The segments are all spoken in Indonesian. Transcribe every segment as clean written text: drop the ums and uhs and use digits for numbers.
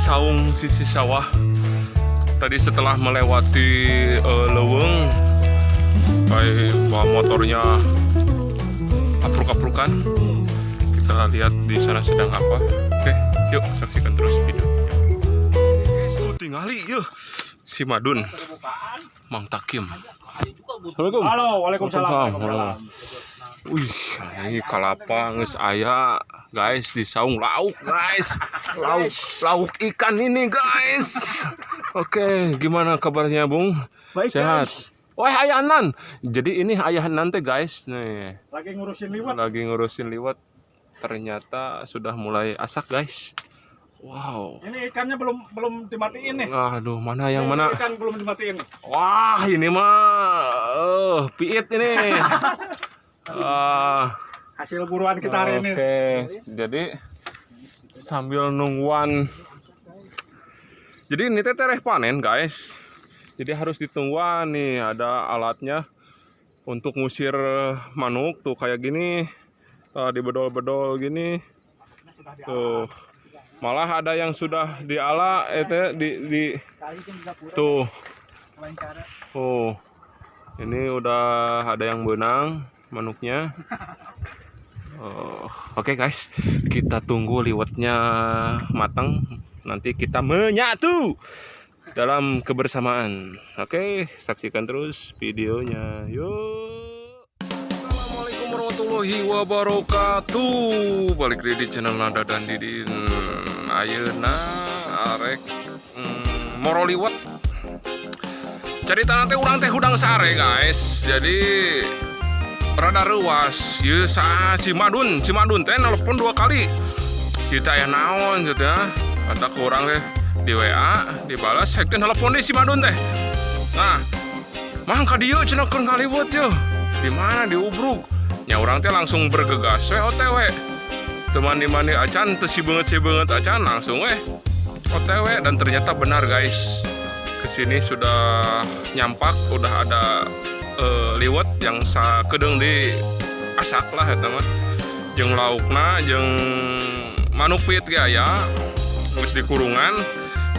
saung sisi sawah. Tadi setelah melewati leuweung, bawa motornya apruk-aprukan. Kita lihat di sana sedang apa. Oke, yuk saksikan terus videonya. Tuh tingali yuk si Madun, Mang Takim. Assalamualaikum. Halo, waalaikumsalam. Wih, ini kalapa geus aya, guys, di saung lauk, guys. Lauk ikan ini, guys. Oke, gimana kabarnya, Bung? Baik, sehat. guys. Wah, ayahan. Jadi ini ayahan teh, guys. Nih. Lagi ngurusin liwat. Lagi ngurusin liwat. Ternyata sudah mulai asak, guys. Wow. Ini ikannya belum dimatiin nih. Aduh, mana yang mana? Ikan belum dimatiin. Wah, ini mah piit ini. Hasil buruan kita hari ini. Oke, jadi sambil nungguan. Jadi ini teh panen, guys. Jadi harus ditungguan nih, ada alatnya untuk ngusir manuk tuh kayak gini. Dibedol-bedol gini. Tuh. Malah ada yang sudah diala di tuh. Oh. Ini udah ada yang benang manuknya. Oke, guys, kita tunggu liwetnya matang, nanti kita menyatu dalam kebersamaan. Oke, saksikan terus videonya. Yuk. Assalamualaikum warahmatullahi wabarakatuh. Balik lagi di channel Nada dan Didin. Ayeuna arek moro liwet. Cerita nanti urang teh hudang sare, guys. Jadi rada ruas, ya si Madun teh nelpon 2 kali. Kita ya naon gitu ya. Kata kurang deh di WA, dibalas hek teh nelpon di si Madun teh. Nah, mang ka dieu cenah keur ngaliwet yeuh. Di mana di Ubrug. Nya urang teh langsung bergegas we OTW. Teman di mana acan teu si beungeut acan langsung we OTW, dan ternyata benar, guys. Kesini sudah nyampak, udah ada liwet yang sakedeng di asak lah eta mah. Jeung laukna jeung manuk pit ge aya geus di kurungan,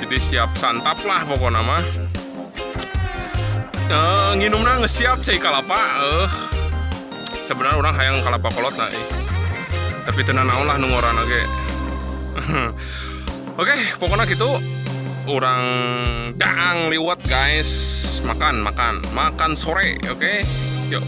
jadi siap santap lah pokona mah. Nginumna geus siap cai kalapa. Sebenarnya orang hayang kalapa kolotna tapi teu naon lah nu ngorana ge. Oke, pokoknya gitu. Orang daang liwat, guys. Makan sore, oke? Yuk.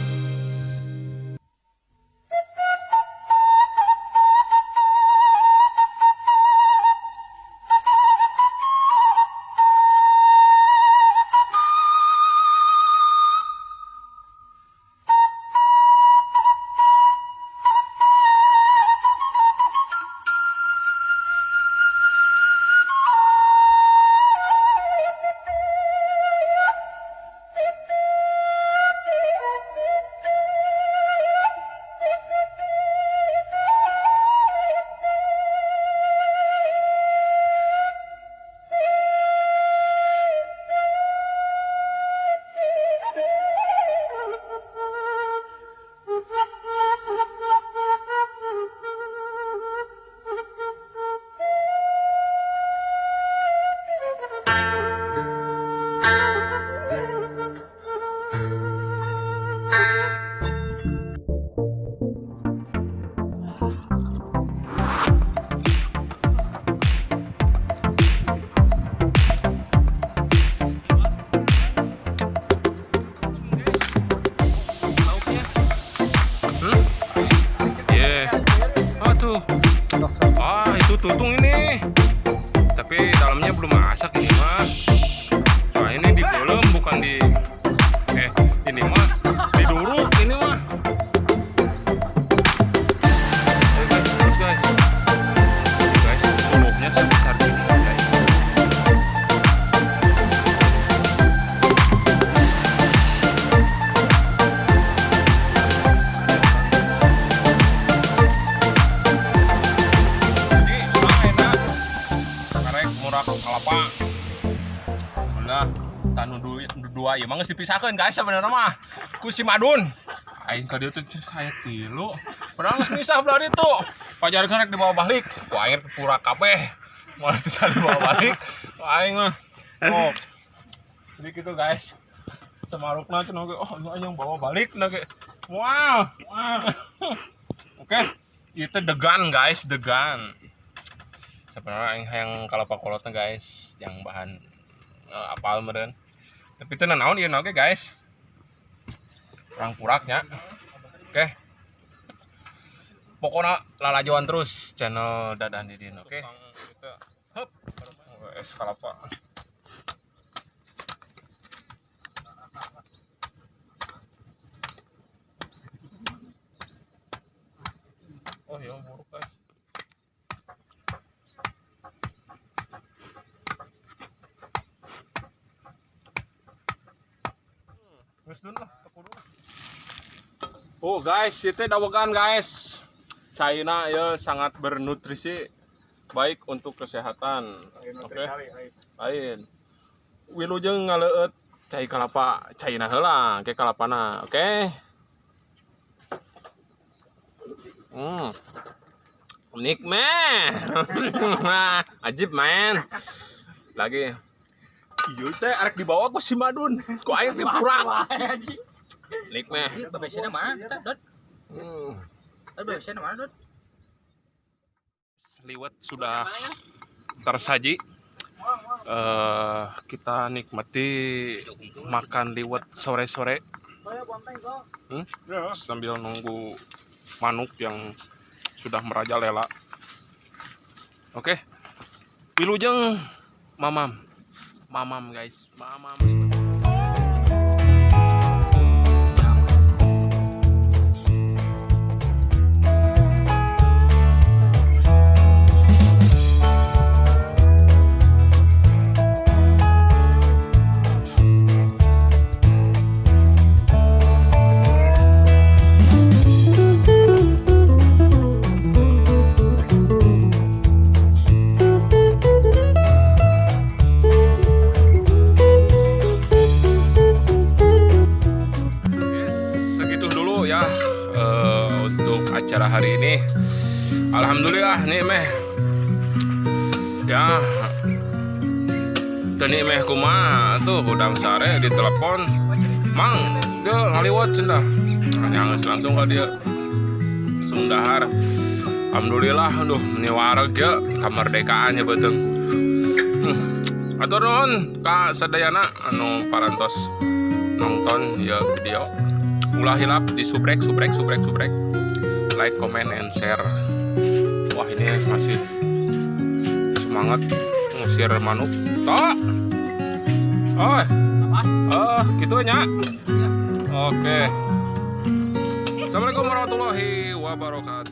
Itu tutung ini, tapi dalamnya belum masak ini mah. Soalnya ini dibelem bukan di ini mah diduruk ini mah. Guys, sulupnya sebesar gini, guys. Kalapa bener tanu dua ya mangga dipisahkan, guys. Sebenarnya mah ku si Madun aing ka dieu teh kayak tilu padahal geus misah belah ditu pajar rek dibawa balik ku aing pura kabeh malah tidak dibawa balik aing mah. Oh jadi gitu guys, semarukna cenah ge, oh ini yang bawa balik nah ge. Wow, oke, itu degan guys, degan. Sebenarnya yang kelapa kolotnya guys, yang bahan apal meren. Tapi itu naon ieu oke guys, kurang puraknya. Oke, pokoknya lalajuan terus channel Dadan Didin. Oke, hup, es kelapa. Oh iya, buruk guys. Oh guys, itu dawakan guys. China ya sangat bernutrisi, baik untuk kesehatan. Oke. Lain. Wilujeng ngaleut cai kalapa China heula, ke kalapana. Oke. Unik man. Ajib man. Lagi. Iya teh arek dibawa ku si Madun. Ku air dipurang. Unik mah. Babesena mana? Dot. Babesena mana, Dot? Liwet sudah tersaji. Kita nikmati makan liwet sore-sore. Sambil nunggu manuk yang sudah merajalela. Oke. Wilujeng mamam guys, mamam. Untuk acara hari ini, alhamdulillah nih meh ya tadi meh kumaha tuh udang sare ditelepon mang dia ngaliwat cenah nyangis langsung ke dia langsung dahar. Alhamdulillah aduh ini warga kemerdekaan ya betul. Atur nuhun ka sadayana anu parantos nonton ya video. Ulah hilap di subrek, like, comment, and share. Wah ini masih semangat ngusir manuk. Toh, gitu nya. Oke. Assalamualaikum warahmatullahi wabarakatuh.